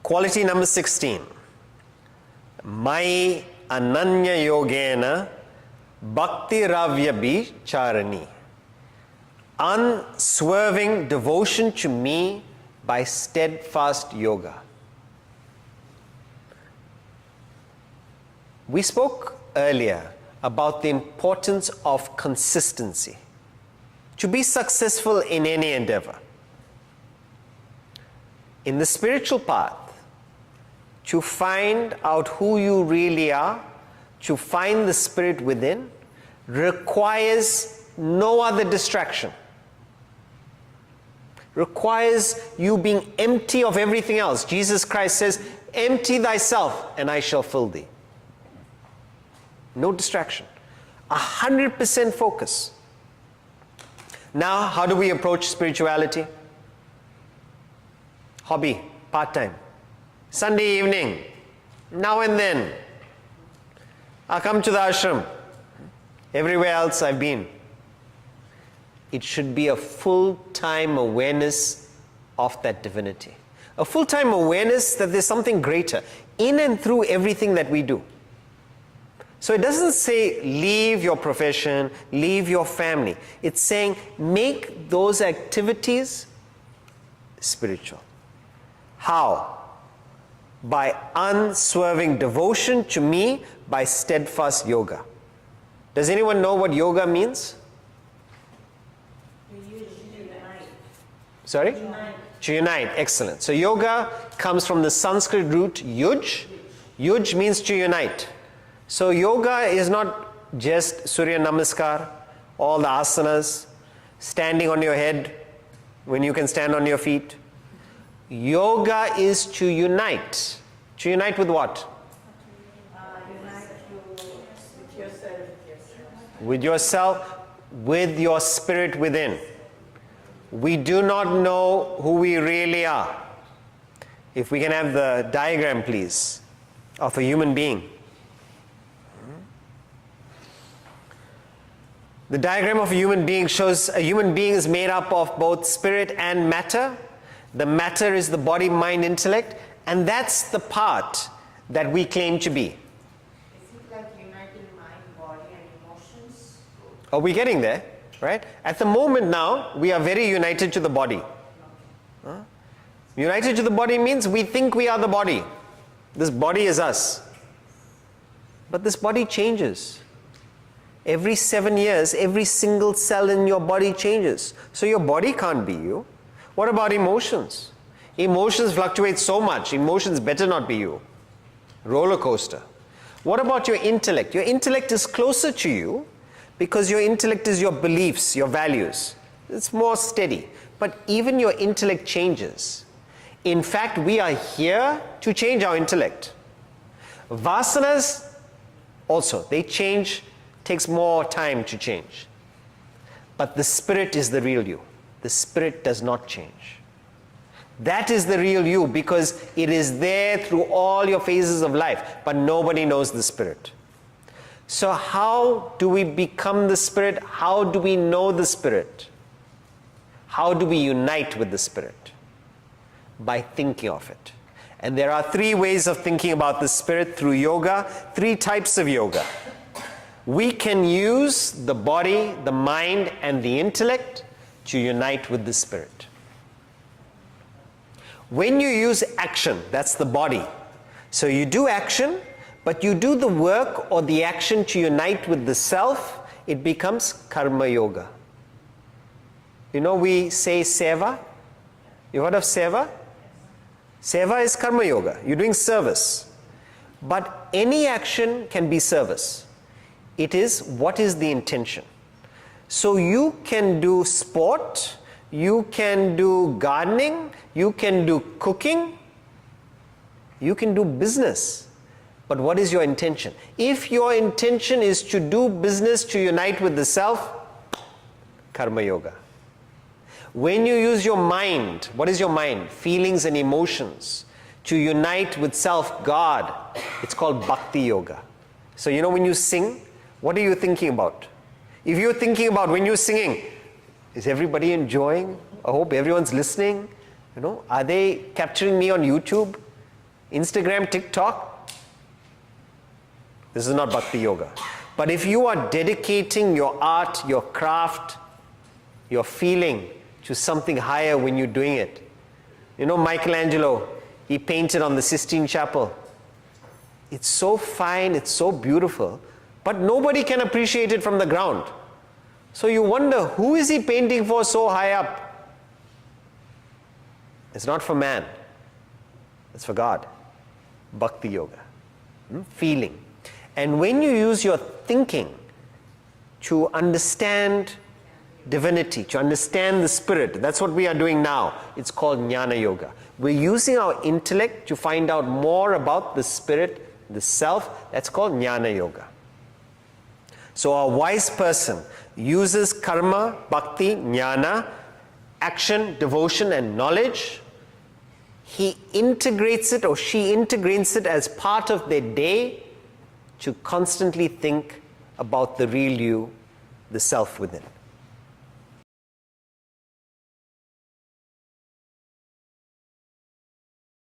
Quality number 16. Mai ananya yogena bhakti ravya charani. Unswerving devotion to me by steadfast yoga. We spoke earlier about the importance of consistency to be successful in any endeavor. In the spiritual path, to find out who you really are, to find the spirit within, requires no other distraction. Requires you being empty of everything else. Jesus Christ says, empty thyself and I shall fill thee. No distraction. 100% focus. Now, how do we approach spirituality? Hobby, part-time. Sunday evening, now and then. I come to the ashram. Everywhere else I've been. It should be a full-time awareness of that divinity. A full-time awareness that there's something greater in and through everything that we do. So it doesn't say leave your profession, leave your family. It's saying make those activities spiritual. How? By unswerving devotion to me by steadfast yoga. Does anyone know what yoga means? Sorry? To unite. Excellent. So yoga comes from the Sanskrit root yuj. Yuj means to unite. So yoga is not just Surya Namaskar, all the asanas, standing on your head when you can stand on your feet. Yoga is to unite. To unite with what? With yourself, with your spirit within. We do not know who we really are. If we can have the diagram, please, of a human being. The diagram of a human being shows a human being is made up of both spirit and matter. The matter is the body, mind, intellect, and that's the part that we claim to be. Is it like uniting mind, body, and emotions? Are we getting there? Right? At the moment now, we are very united to the body. United to the body means we think we are the body. This body is us. But this body changes. Every 7 years, every single cell in your body changes. So your body can't be you. What about emotions? Emotions fluctuate so much. Emotions better not be you. Roller coaster. What about your intellect? Your intellect is closer to you because your intellect is your beliefs, your values. It's more steady. But even your intellect changes. In fact, we are here to change our intellect. Vasanas also, they change. Takes more time to change. But the spirit is the real you. The spirit does not change. That is the real you because it is there through all your phases of life, but nobody knows the spirit. So how do we become the spirit? How do we know the spirit? How do we unite with the spirit? By thinking of it. And there are 3 ways of thinking about the spirit through yoga, 3 types of yoga. We can use the body, the mind, and the intellect to unite with the spirit. When you use action, that's the body. So you do action, but you do the work or the action to unite with the self, it becomes karma yoga. You know, we say seva. You heard of seva? Seva is karma yoga. You're doing service. But any action can be service. It is what is the intention. So you can do sport, you can do gardening, you can do cooking, you can do business. But what is your intention? If your intention is to do business to unite with the self, karma yoga. When you use your mind, what is your mind? Feelings and emotions. To unite with self, God, it's called bhakti yoga. So you know when you sing, what are you thinking about? If you're thinking about when you're singing, is everybody enjoying? I hope everyone's listening. You know, are they capturing me on YouTube? Instagram, TikTok, this is not bhakti yoga. But if you are dedicating your art, your craft, your feeling to something higher when you're doing it. You know, Michelangelo, he painted on the Sistine Chapel. It's so fine, it's so beautiful, but nobody can appreciate it from the ground. So you wonder, who is he painting for so high up? It's not for man. It's for God. Bhakti yoga. Feeling. And when you use your thinking to understand divinity, to understand the spirit, that's what we are doing now. It's called jnana yoga. We're using our intellect to find out more about the spirit, the self. That's called jnana yoga. So a wise person uses karma, bhakti, jnana, action, devotion, and knowledge. He integrates it, or she integrates it as part of their day to constantly think about the real you, the self within.